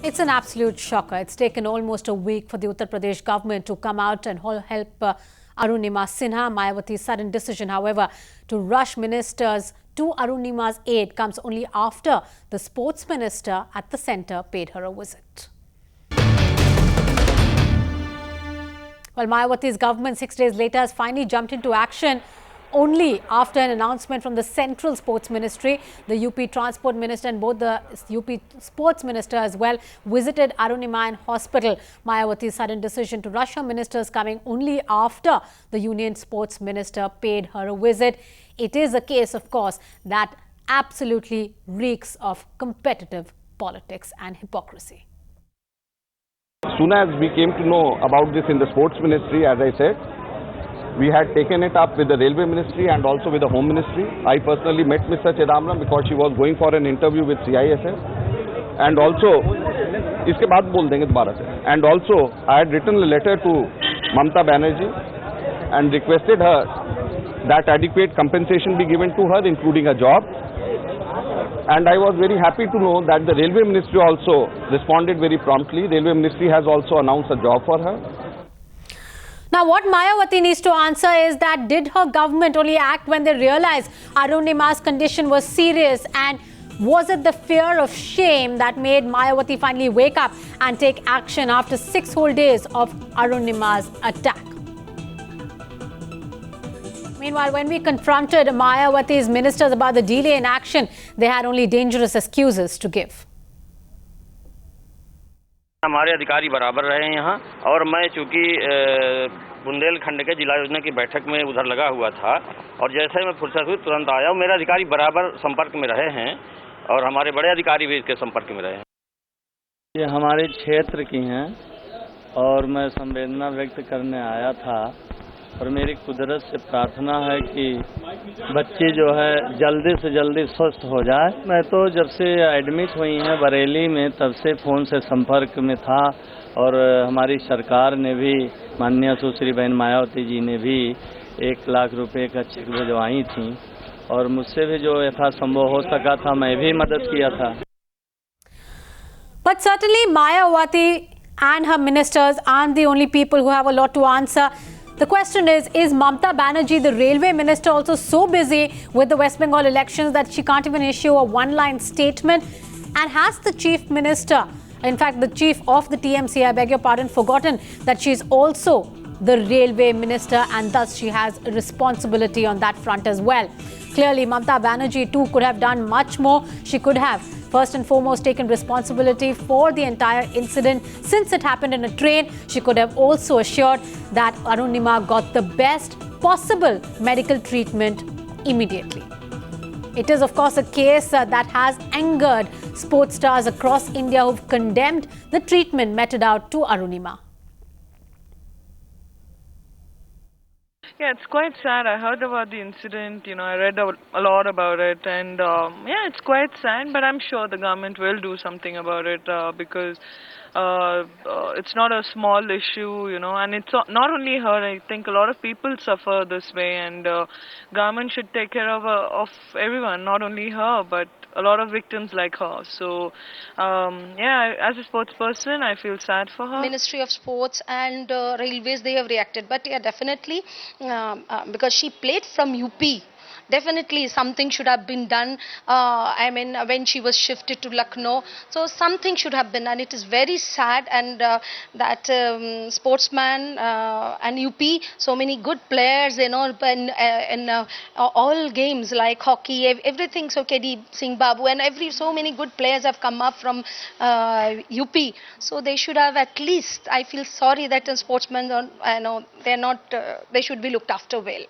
It's an absolute shocker. It's taken almost a week for the Uttar Pradesh government to come out and help Arunima Sinha. Mayawati's sudden decision, however, to rush ministers to Arunima's aid comes only after the sports minister at the centre paid her a visit. Well, Mayawati's government 6 days later has finally jumped into action only after an announcement from the Central Sports Ministry. The UP Transport Minister and both the UP Sports Minister as well visited Arunima in hospital. Mayawati's sudden decision to rush her ministers coming only after the Union Sports Minister paid her a visit. It is a case, of course, that absolutely reeks of competitive politics and hypocrisy. As soon as we came to know about this in the Sports Ministry, as I said, we had taken it up with the Railway Ministry and also with the Home Ministry. I personally met Mr. Chidambaram because she was going for an interview with CISF. And also, iske baad bol denge dobara se. And also, I had written a letter to Mamata Banerjee and requested her that adequate compensation be given to her, including a job. And I was very happy to know that the Railway Ministry also responded very promptly. Railway Ministry has also announced a job for her. Now, what Mayawati needs to answer is that did her government only act when they realized Arunima's condition was serious, and was it the fear of shame that made Mayawati finally wake up and take action after 6 whole days of Arunima's attack? Meanwhile, when we confronted Mayawati's ministers about the delay in action, they had only dangerous excuses to give. हमारे अधिकारी बराबर रहे हैं यहाँ, और मैं चूंकि बुंदेलखंड के जिला योजना की बैठक में उधर लगा हुआ था, और जैसे मैं फुर्सत हुई तुरंत आया। मेरे अधिकारी बराबर संपर्क में रहे हैं और हमारे बड़े अधिकारी भी इसके संपर्क में रहे हैं। ये हमारे क्षेत्र की हैं और मैं संवेदना व्यक्त करने आया था, और मेरी कुदरत से प्रार्थना है कि बच्ची जो है जल्दी से जल्दी स्वस्थ हो जाए। मैं तो जब से एडमिट हुई हैं बरेली में, तब से फ़ोन से संपर्क में था, और हमारी सरकार ने भी, माननीय सुश्री बहन मायावती जी ने भी 1 लाख रुपए का चेक भिजवाई थी, और मुझसे भी जो यथासंभव हो सका था मैं भी मदद किया था। But certainly Mayawati and her ministers aren't the only people who have a lot to answer. The question is Mamata Banerjee, the railway minister, also so busy with the West Bengal elections that she can't even issue a one-line statement? And has the chief minister, in fact the chief of the TMC, I beg your pardon, forgotten that she's also the railway minister, and thus she has a responsibility on that front as well? Clearly, Mamata Banerjee too could have done much more. She could have first and foremost taken responsibility for the entire incident. Since it happened in a train, she could have also assured that Arunima got the best possible medical treatment immediately. It is, of course, a case that has angered sports stars across India who've condemned the treatment meted out to Arunima. Yeah, it's quite sad. I heard about the incident, I read a lot about it, and yeah, it's quite sad, but I'm sure the government will do something about it because it's not a small issue, and it's not only her. I think a lot of people suffer this way, and government should take care of everyone, not only her, but a lot of victims like her. So, yeah, as a sports person, I feel sad for her. Ministry of Sports and Railways, they have reacted. But yeah, definitely, because she played from UP, definitely something should have been done. I mean, when she was shifted to Lucknow, so something should have been done. It is very sad, and that sportsman and UP, so many good players, in all games like hockey, everything. So KD Singh Babu and so many good players have come up from UP. So they should have at least. I feel sorry that sportsmen, they're not. They should be looked after well.